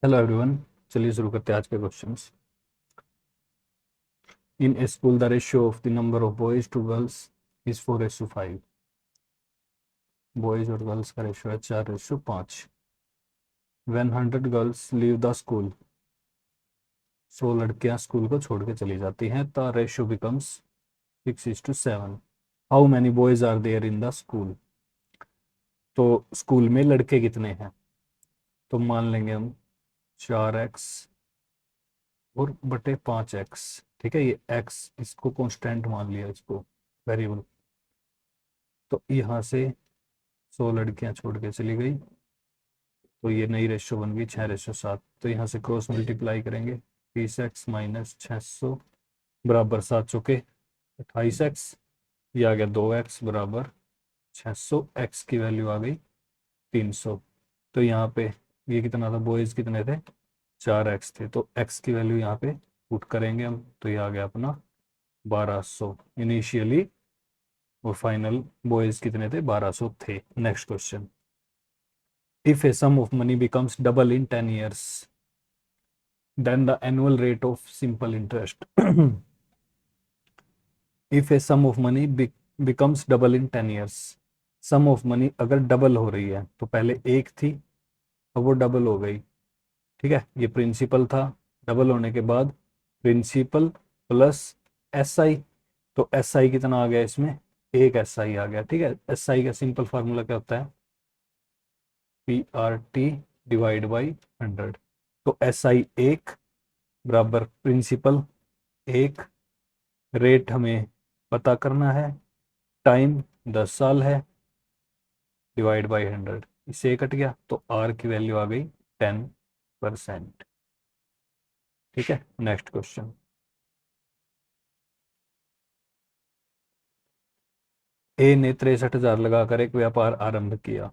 Hello everyone. चलिए शुरू करते हैं आज के questions. In a school the ratio of the number of boys to girls is 4:5। Boys और गर्ल्स का रेशियो है 4:5। When 100 girls leave the school, 100 लड़कियां स्कूल को छोड़ के चली जाती हैं, the ratio becomes 6:7। How many boys are there in the school. तो स्कूल में लड़के कितने हैं? तो मान लेंगे हम 4x और बटे 5x। ठीक है, ये x इसको कांस्टेंट मान लिया, इसको वेरिएबल। तो यहाँ से 100 लड़कियां छोड़ के चली गई, तो ये नई रेशो बन गई 6:7। तो यहाँ से क्रॉस मल्टीप्लाई करेंगे, 30x माइनस 600 बराबर 7 चौके 28x। ये आ गया 2x बराबर 600। x की वैल्यू आ गई 300। तो यहाँ पे ये कितना था, बॉयज कितने थे, 4x थे, तो x की वैल्यू यहाँ पे पुट करेंगे हम, तो ये आ गया अपना 1200 इनिशियली, और फाइनल बॉयज कितने थे, 1200 थे। Next question. If a sum of money becomes double in 10 years, then the annual rate of simple interest. If a sum of money becomes double in 10 years, sum of money अगर double हो रही है, तो पहले एक थी, अब वो डबल हो गई। ठीक है, ये प्रिंसिपल था, डबल होने के बाद प्रिंसिपल प्लस एस आई। तो एस आई कितना आ गया इसमें, एक एस आई आ गया। ठीक है, एस आई का सिंपल फार्मूला क्या होता है, P R T divide by 100। तो एस आई एक बराबर प्रिंसिपल एक, रेट हमें पता करना है, टाइम 10 साल है, डिवाइड बाई 100। इससे कट गया, तो आर की वैल्यू आ गई 10%। ठीक है, नेक्स्ट क्वेश्चन। ए ने 63,000 लगाकर एक व्यापार आरंभ किया।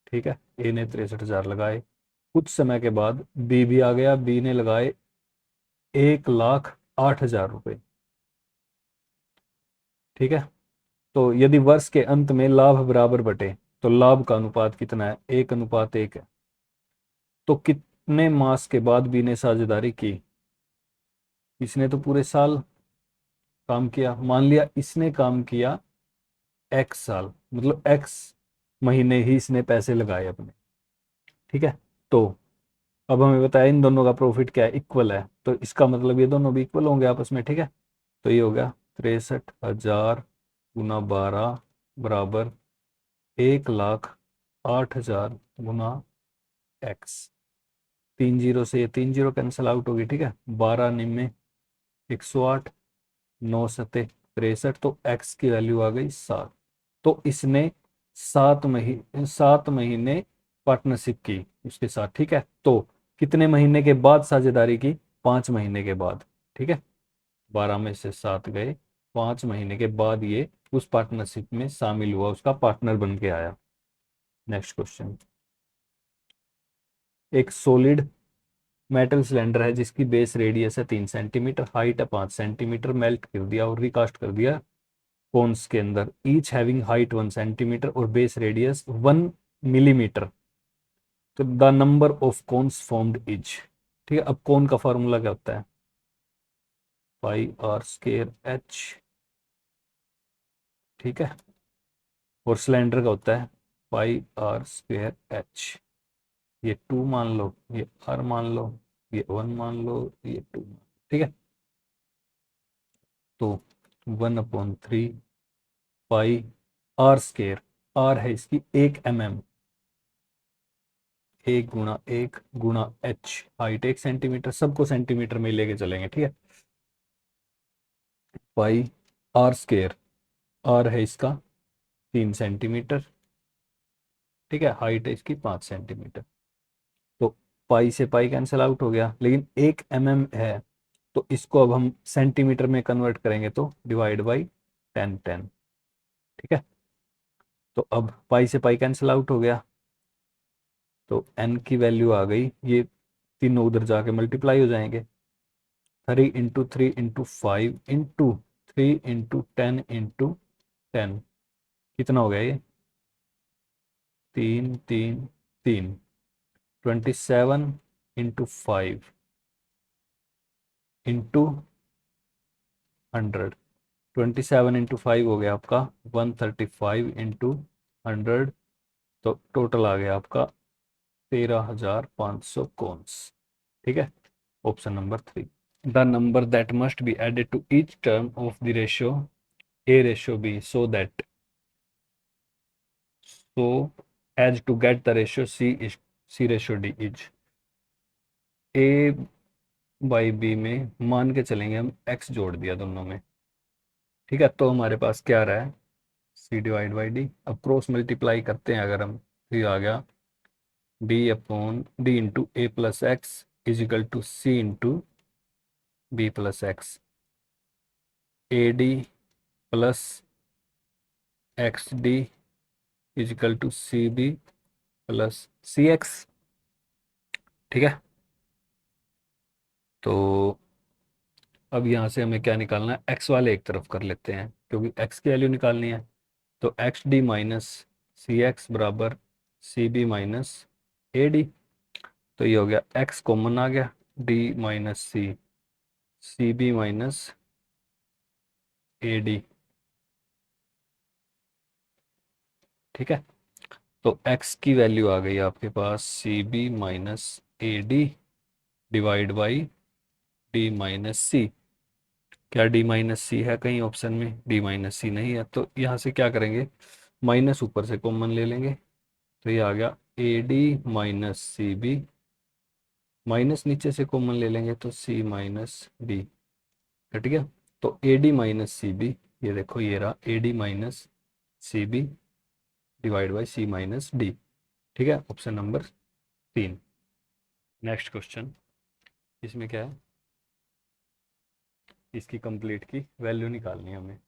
ठीक है, ए ने 63,000 लगाए, कुछ समय के बाद बी भी आ गया, बी ने लगाए 1,08,000 रुपए। ठीक है, तो यदि वर्ष के अंत में लाभ बराबर बटे, तो लाभ का अनुपात कितना है, 1:1 है। तो कितने मास के बाद बी ने साझेदारी की, इसने तो पूरे साल काम किया, मान लिया इसने काम किया एक्स साल, मतलब एक्स महीने ही इसने पैसे लगाए अपने। ठीक है, तो अब हमें बताया इन दोनों का प्रॉफिट क्या है, इक्वल है, तो इसका मतलब ये दोनों भी इक्वल होंगे आपस में। ठीक है, तो ये हो गया 63,000 गुना 12 बराबर 1,08,000 गुना एक्स। 3 जीरो से ये 3 जीरो कैंसिल आउट होगी। ठीक है, 12 108, 9 सत्ते 63, तो एक्स की वैल्यू आ गई 7। तो इसने 7 महीने पार्टनरशिप की उसके साथ। ठीक है, तो कितने महीने के बाद साझेदारी की, 5 महीने के बाद। ठीक है, 12 में से 7 गए, 5 महीने के बाद ये उस पार्टनरशिप में शामिल हुआ, उसका पार्टनर बन के आया। Next question. एक सॉलिड मेटल सिलेंडर है जिसकी बेस रेडियस है 3 सेंटीमीटर, हाइट है 5 सेंटीमीटर, मेल्ट कर दिया और रिकास्ट कर दिया कोन्स के अंदर, ईच हैविंग हाइट 1 सेंटीमीटर और बेस रेडियस 1 मिलीमीटर। तो the number of cones formed is. ठीक है, अब कोन का फॉर्मूला क्या होता है, पाई आर स्केयर एच। ठीक है, और सिलेंडर का होता है पाई आर स्क्वेयर एच। ये 2 मान लो, ये आर मान लो, ये 1 मान लो, ये 2। ठीक है, तो 1/3 पाई आर स्केयर, आर है इसकी 1 mm, 1 गुणा 1 गुणा एच, हाइट 1 सेंटीमीटर, सबको सेंटीमीटर में लेके चलेंगे। ठीक है, पाई आर स्केयर, आर है इसका 3 सेंटीमीटर। ठीक है, हाइट है इसकी 5 सेंटीमीटर। तो पाई से पाई कैंसिल आउट हो गया, लेकिन 1 mm है, तो इसको अब हम सेंटीमीटर में कन्वर्ट करेंगे, तो डिवाइड बाई 10 10। ठीक है, तो अब पाई से पाई कैंसिल आउट हो गया, तो एन की वैल्यू आ गई, ये तीनों उधर जाके मल्टीप्लाई हो जाएंगे, 3 × 3 × 5 × 3 × 10 × 10। कितना हो गया ये, 3 3 3। 27 इंटू 5 इंटू 100। 27 इंटू 5 हो गया आपका 135 इंटू 100, तो टोटल आ गया आपका 13,500 कॉन्स। ठीक है, option number 3। The number that must be added to each term of the ratio A ratio B so that so as to get the ratio C ratio D is A by B में मान के चलेंगे हम x जोड़ दिया दोनों में। ठीक है, तो हमारे पास क्या रहा है C डिवाइड बाई डी। अब क्रॉस मल्टीप्लाई करते हैं अगर हम, तो ये आ गया D upon D into A plus X is equal to C into B plus X. A D plus X D is equal to C B plus C X. ठीक है, तो अब यहाँ से हमें क्या निकालना है, एक्स वाले एक तरफ कर लेते हैं क्योंकि एक्स की वैल्यू निकालनी है। तो x d minus c x बराबर c B minus a d. तो ये हो गया एक्स कॉमन आ गया, d minus c, c B minus a d. ठीक है, तो एक्स की वैल्यू आ गई आपके पास c B minus a d divide by d minus c. क्या डी माइनस सी है कहीं ऑप्शन में? डी माइनस सी नहीं है, तो यहाँ से क्या करेंगे, माइनस ऊपर से कॉमन ले लेंगे। तो ये आ गया A D minus C B, minus नीचे से कॉमन ले लेंगे तो सी माइनस डी। ठीक है, तो A D minus C B, ये देखो ये रहा A D minus C B divide by C minus D. ठीक है, ऑप्शन नंबर 3। नेक्स्ट क्वेश्चन, इसमें क्या है, इसकी कंप्लीट की वैल्यू निकालनी है हमें।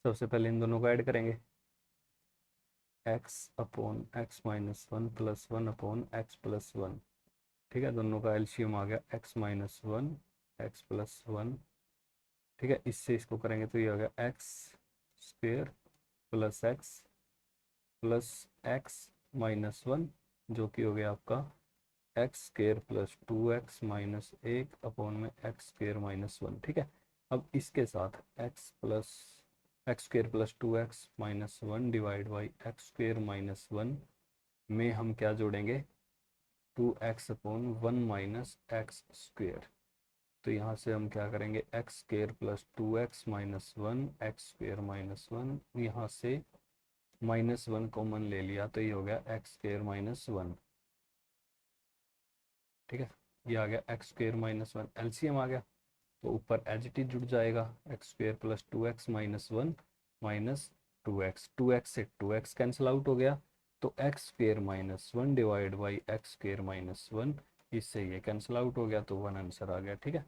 सबसे पहले इन दोनों को ऐड करेंगे, x upon x minus one plus one upon x plus one. ठीक है, दोनों का एलसीएम आ गया x minus one x plus one. ठीक है, इससे इसको करेंगे तो ये आ गया x square plus x minus one, जो कि हो गया आपका x square plus 2x minus एक अपॉन में एक्स स्क्वेयर माइनस वन। ठीक है, अब इसके साथ x square plus 2x minus one divide by x square minus one में हम क्या जोड़ेंगे, 2x upon one minus x square. तो यहाँ से हम क्या करेंगे, x square plus 2x minus one x square minus one, यहाँ से माइनस वन कॉमन ले लिया तो ये हो गया एक्स स्क्वेयर माइनस वन। ठीक है, ये आ गया x square minus one, LCM आ गया तो ऊपर एज इट इज जुड़ जाएगा, x square plus 2x minus one minus 2x से 2x कैंसिल आउट हो गया, तो x square minus one divide by x square minus one, इससे ये कैंसिल आउट हो गया तो वन आंसर आ गया। ठीक है,